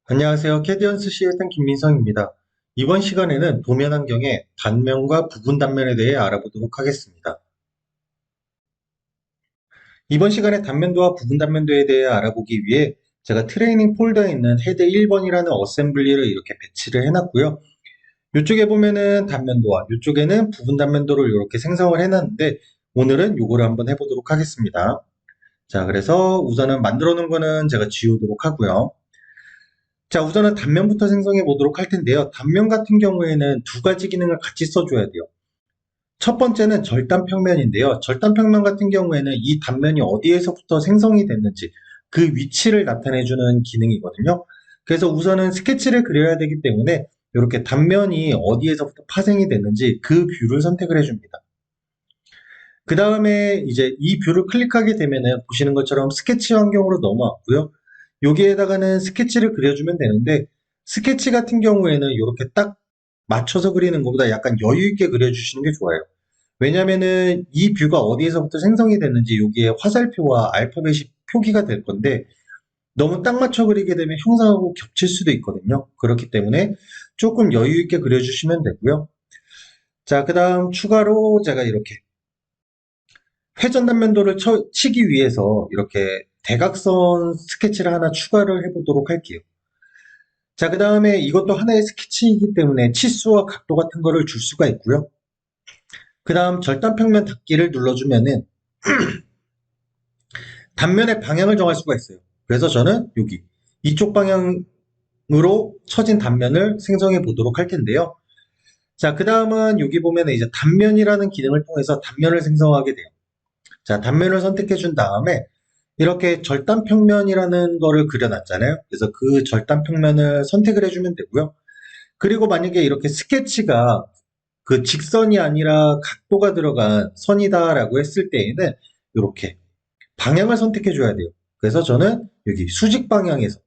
안녕하세요. 캐디언스 CFN 김민성입니다. 이번 시간에는 도면 환경의 단면과 부분 단면에 대해 알아보도록 하겠습니다. 이번 시간에 단면도와 부분 단면도에 대해 알아보기 위해 제가 트레이닝 폴더에 있는 헤드 1번이라는 어셈블리를 이렇게 배치를 해놨고요. 이쪽에 보면은 단면도와 이쪽에는 부분 단면도를 이렇게 생성을 해놨는데 오늘은 요거를 한번 해보도록 하겠습니다. 자, 그래서 우선은 만들어 놓은 거는 제가 지우도록 하고요. 자, 우선은 단면부터 생성해 보도록 할 텐데요. 단면 같은 경우에는 두 가지 기능을 같이 써줘야 돼요. 첫 번째는 절단평면인데요. 절단평면 같은 경우에는 이 단면이 어디에서부터 생성이 됐는지 그 위치를 나타내주는 기능이거든요. 그래서 우선은 스케치를 그려야 되기 때문에 이렇게 단면이 어디에서부터 파생이 됐는지 그 뷰를 선택을 해줍니다. 그 다음에 이제 이 뷰를 클릭하게 되면은 보시는 것처럼 스케치 환경으로 넘어왔고요. 여기에다가는 스케치를 그려주면 되는데 스케치 같은 경우에는 이렇게 딱 맞춰서 그리는 것보다 약간 여유 있게 그려주시는 게 좋아요. 왜냐면은 이 뷰가 어디에서부터 생성이 됐는지 여기에 화살표와 알파벳이 표기가 될 건데 너무 딱 맞춰 그리게 되면 형상하고 겹칠 수도 있거든요. 그렇기 때문에 조금 여유 있게 그려주시면 되고요. 자, 그 다음 추가로 제가 이렇게 회전 단면도를 치기 위해서 이렇게 대각선 스케치를 하나 추가를 해보도록 할게요. 자, 그 다음에 이것도 하나의 스케치이기 때문에 치수와 각도 같은 거를 줄 수가 있고요. 그 다음 절단평면 닫기를 눌러주면은 단면의 방향을 정할 수가 있어요. 그래서 저는 여기 이쪽 방향으로 처진 단면을 생성해 보도록 할 텐데요. 자, 그 다음은 여기 보면 이제 단면이라는 기능을 통해서 단면을 생성하게 돼요. 자, 단면을 선택해 준 다음에 이렇게 절단평면이라는 거를 그려놨잖아요. 그래서 그 절단평면을 선택을 해주면 되고요. 그리고 만약에 이렇게 스케치가 그 직선이 아니라 각도가 들어간 선이다라고 했을 때에는 이렇게 방향을 선택해 줘야 돼요. 그래서 저는 여기 수직 방향에서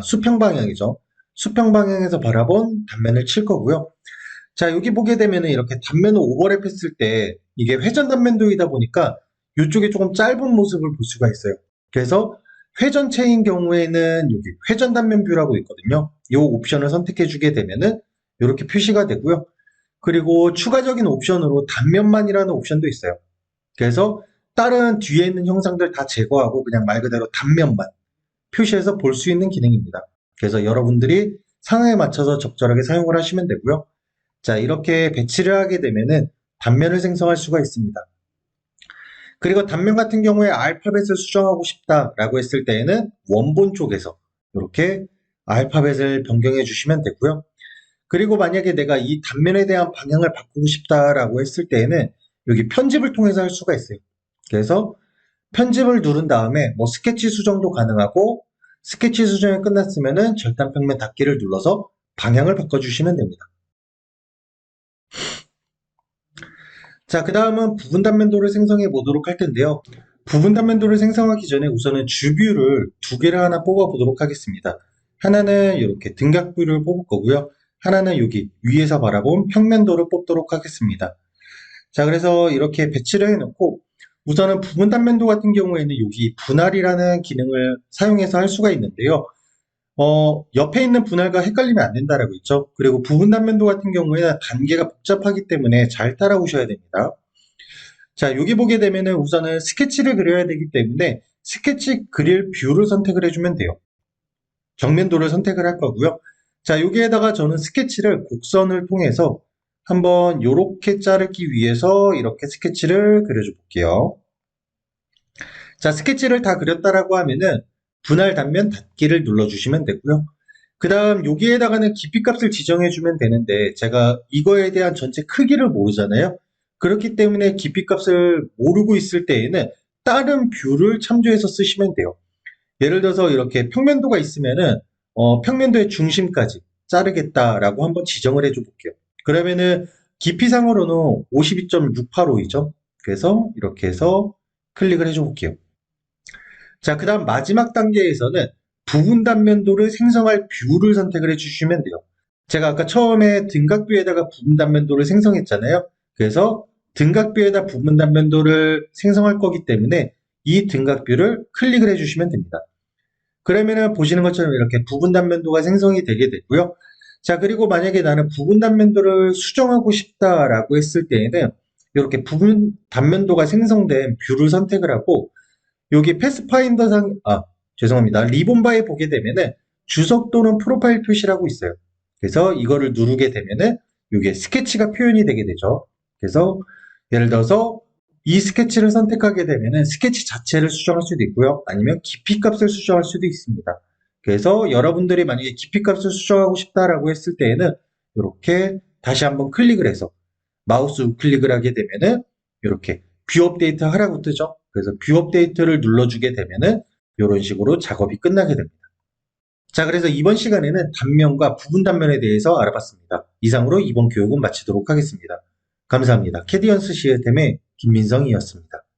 수평 방향이죠. 수평 방향에서 바라본 단면을 칠 거고요. 자, 여기 보게 되면은 이렇게 단면을 오버랩했을 때 이게 회전 단면도이다 보니까 이쪽에 조금 짧은 모습을 볼 수가 있어요. 그래서 회전체인 경우에는 여기 회전 단면 뷰라고 있거든요. 이 옵션을 선택해 주게 되면은 이렇게 표시가 되고요. 그리고 추가적인 옵션으로 단면만이라는 옵션도 있어요. 그래서 다른 뒤에 있는 형상들 다 제거하고 그냥 말 그대로 단면만 표시해서 볼 수 있는 기능입니다. 그래서 여러분들이 상황에 맞춰서 적절하게 사용을 하시면 되고요. 자, 이렇게 배치를 하게 되면은 단면을 생성할 수가 있습니다. 그리고 단면 같은 경우에 알파벳을 수정하고 싶다라고 했을 때에는 원본 쪽에서 이렇게 알파벳을 변경해 주시면 되고요. 그리고 만약에 내가 이 단면에 대한 방향을 바꾸고 싶다라고 했을 때에는 여기 편집을 통해서 할 수가 있어요. 그래서 편집을 누른 다음에 뭐 스케치 수정도 가능하고 스케치 수정이 끝났으면은 절단평면 닫기를 눌러서 방향을 바꿔주시면 됩니다. 자, 그 다음은 부분 단면도를 생성해 보도록 할 텐데요. 부분 단면도를 생성하기 전에 우선은 주뷰를 두 개를 하나 뽑아 보도록 하겠습니다. 하나는 이렇게 등각뷰를 뽑을 거고요. 하나는 여기 위에서 바라본 평면도를 뽑도록 하겠습니다. 자, 그래서 이렇게 배치를 해놓고 우선은 부분 단면도 같은 경우에는 여기 분할이라는 기능을 사용해서 할 수가 있는데요. 옆에 있는 분할과 헷갈리면 안 된다라고 했죠. 그리고 부분 단면도 같은 경우에는 단계가 복잡하기 때문에 잘 따라오셔야 됩니다. 자, 여기 보게 되면은 우선은 스케치를 그려야 되기 때문에 스케치 그릴 뷰를 선택을 해주면 돼요. 정면도를 선택을 할 거고요. 자, 여기에다가 저는 스케치를 곡선을 통해서 한번 이렇게 자르기 위해서 이렇게 스케치를 그려줘 볼게요. 자, 스케치를 다 그렸다라고 하면은 분할 단면 닫기를 눌러주시면 되고요. 그 다음 여기에다가는 깊이 값을 지정해 주면 되는데 제가 이거에 대한 전체 크기를 모르잖아요. 그렇기 때문에 깊이 값을 모르고 있을 때에는 다른 뷰를 참조해서 쓰시면 돼요. 예를 들어서 이렇게 평면도가 있으면은 평면도의 중심까지 자르겠다라고 한번 지정을 해줘 볼게요. 그러면은 깊이상으로는 52.685이죠. 그래서 이렇게 해서 클릭을 해줘 볼게요. 자, 그 다음 마지막 단계에서는 부분 단면도를 생성할 뷰를 선택을 해주시면 돼요. 제가 아까 처음에 등각뷰에다가 부분 단면도를 생성했잖아요. 그래서 등각뷰에다 부분 단면도를 생성할 거기 때문에 이 등각뷰를 클릭을 해주시면 됩니다. 그러면은 보시는 것처럼 이렇게 부분 단면도가 생성이 되게 되고요. 자, 그리고 만약에 나는 부분 단면도를 수정하고 싶다라고 했을 때에는 이렇게 부분 단면도가 생성된 뷰를 선택을 하고 여기 패스파인더상, 죄송합니다. 리본바에 보게 되면은 주석 또는 프로파일 표시라고 있어요. 그래서 이거를 누르게 되면은 이게 스케치가 표현이 되게 되죠. 그래서 예를 들어서 이 스케치를 선택하게 되면은 스케치 자체를 수정할 수도 있고요. 아니면 깊이 값을 수정할 수도 있습니다. 그래서 여러분들이 만약에 깊이 값을 수정하고 싶다라고 했을 때에는 이렇게 다시 한번 클릭을 해서 마우스 우클릭을 하게 되면은 이렇게 뷰 업데이트 하라고 뜨죠. 그래서 뷰 업데이트를 눌러주게 되면은 이런 식으로 작업이 끝나게 됩니다. 자, 그래서 이번 시간에는 단면과 부분 단면에 대해서 알아봤습니다. 이상으로 이번 교육은 마치도록 하겠습니다. 감사합니다. 캐디언스 시스템의 김민성이었습니다.